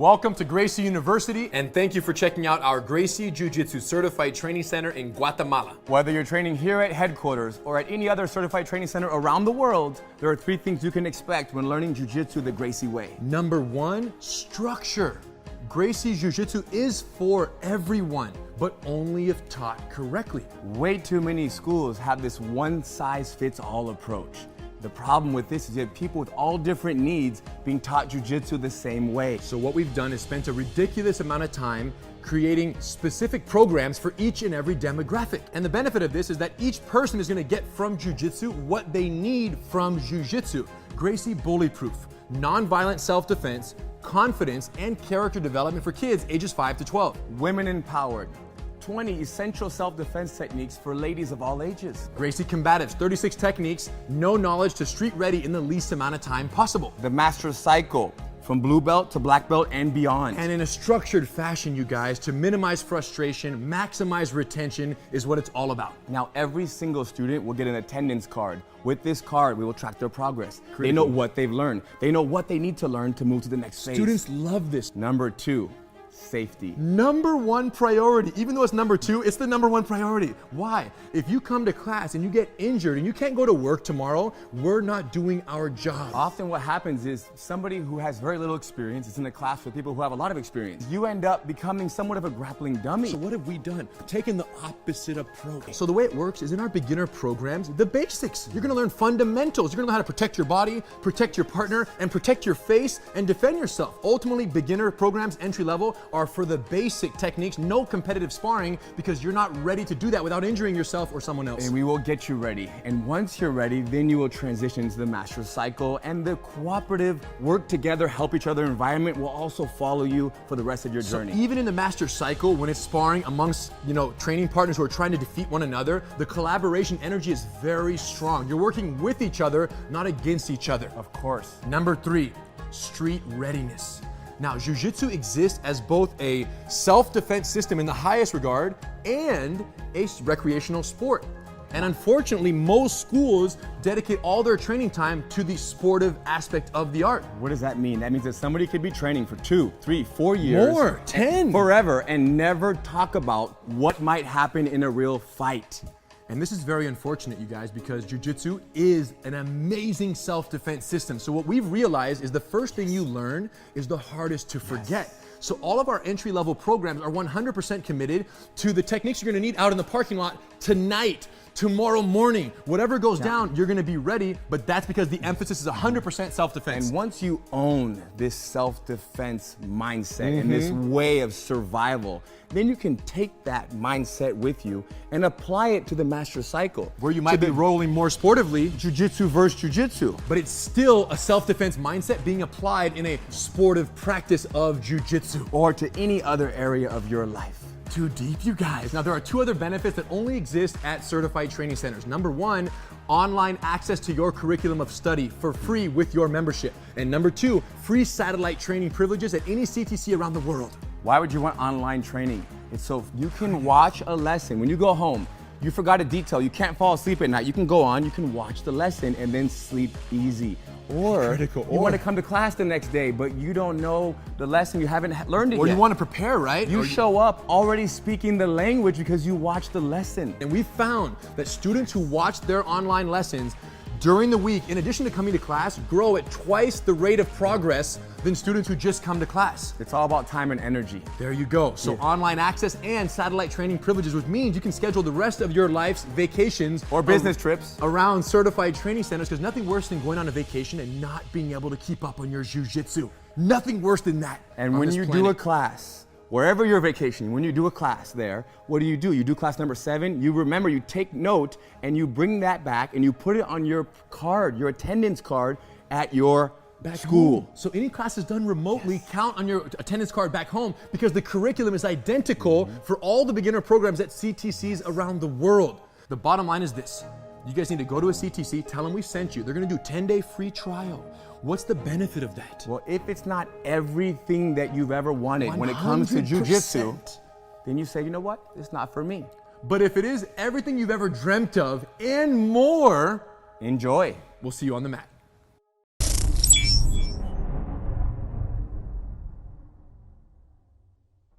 Welcome to Gracie University. And thank you for checking out our Gracie Jiu-Jitsu Certified Training Center in Guatemala. Whether you're training here at headquarters or at any other certified training center around the world, there are 3 things you can expect when learning Jiu-Jitsu the Gracie way. Number 1, structure. Gracie Jiu-Jitsu is for everyone, but only if taught correctly. Way too many schools have this one-size-fits-all approach. The problem with this is you have people with all different needs being taught Jiu-Jitsu the same way. So what we've done is spent a ridiculous amount of time creating specific programs for each and every demographic. And the benefit of this is that each person is going to get from Jiu-Jitsu what they need from Jiu-Jitsu. Gracie Bully-Proof, non-violent self-defense, confidence, and character development for kids ages 5 to 12. Women empowered. 20 essential self-defense techniques for ladies of all ages. Gracie Combatives, 36 techniques, no knowledge to street ready in the least amount of time possible. The Master Cycle, from blue belt to black belt and beyond. And in a structured fashion, you guys, to minimize frustration, maximize retention is what it's all about. Now, every single student will get an attendance card. With this card, we will track their progress. They know what they've learned. They know what they need to learn to move to the next phase. Students love this. Number 2, safety. Number 1 priority. Even though it's number 2, it's the number 1 priority. Why? If you come to class and you get injured and you can't go to work tomorrow, we're not doing our job. Often what happens is somebody who has very little experience is in a class with people who have a lot of experience. You end up becoming somewhat of a grappling dummy. So what have we done? Taken the opposite approach. So the way it works is in our beginner programs, the basics. You're gonna learn fundamentals. You're gonna know how to protect your body, protect your partner, and protect your face, and defend yourself. Ultimately, beginner programs, entry level, are for the basic techniques, no competitive sparring, because you're not ready to do that without injuring yourself or someone else. And we will get you ready. And once you're ready, then you will transition to the Master Cycle, and the cooperative, work together, help each other environment will also follow you for the rest of your journey. So even in the Master Cycle, when it's sparring amongst, training partners who are trying to defeat one another, the collaboration energy is very strong. You're working with each other, not against each other. Of course. Number 3, street readiness. Now, Jiu-Jitsu exists as both a self-defense system in the highest regard and a recreational sport. And unfortunately, most schools dedicate all their training time to the sportive aspect of the art. What does that mean? That means that somebody could be training for 2, 3, 4 years. More, 10. Forever, and never talk about what might happen in a real fight. And this is very unfortunate, you guys, because Jiu-Jitsu is an amazing self-defense system. So what we've realized is the first thing you learn is the hardest to forget. Yes. So all of our entry-level programs are 100% committed to the techniques you're gonna need out in the parking lot tonight, tomorrow morning. Whatever goes down, you're gonna be ready, but that's because the emphasis is 100% self-defense. And once you own this self-defense mindset and this way of survival, then you can take that mindset with you and apply it to the Master Cycle. Where you might be rolling more sportively, Jiu-Jitsu versus Jiu-Jitsu. but it's still a self-defense mindset being applied in a sportive practice of Jiu-Jitsu. Or to any other area of your life. Too deep, you guys. Now, there are 2 other benefits that only exist at certified training centers. Number 1, online access to your curriculum of study for free with your membership. And number 2, free satellite training privileges at any CTC around the world. Why would you want online training? It's so you can watch a lesson. When you go home, you forgot a detail, you can't fall asleep at night, you can go on, you can watch the lesson and then sleep easy. Or you want to come to class the next day, but you don't know the lesson, you haven't learned it yet. Or you want to prepare, right? You show up already speaking the language because you watched the lesson. And we found that students who watch their online lessons during the week, in addition to coming to class, grow at twice the rate of progress than students who just come to class. It's all about time and energy. There you go. So online access and satellite training privileges, which means you can schedule the rest of your life's vacations or business trips around certified training centers, because nothing worse than going on a vacation and not being able to keep up on your Jiu-Jitsu. Nothing worse than that. And when you do a class, wherever you're vacationing, when you do a class there, what do? You do class number 7, you remember, you take note, and you bring that back and you put it on your card, your attendance card at your school. Home. So any classes done remotely count on your attendance card back home, because the curriculum is identical for all the beginner programs at CTCs around the world. The bottom line is this. You guys need to go to a CTC, tell them we sent you. They're gonna do 10-day free trial. What's the benefit of that? Well, if it's not everything that you've ever wanted when it comes to Jiu-Jitsu, then you say, you know what, it's not for me. But if it is everything you've ever dreamt of and more, enjoy. We'll see you on the mat.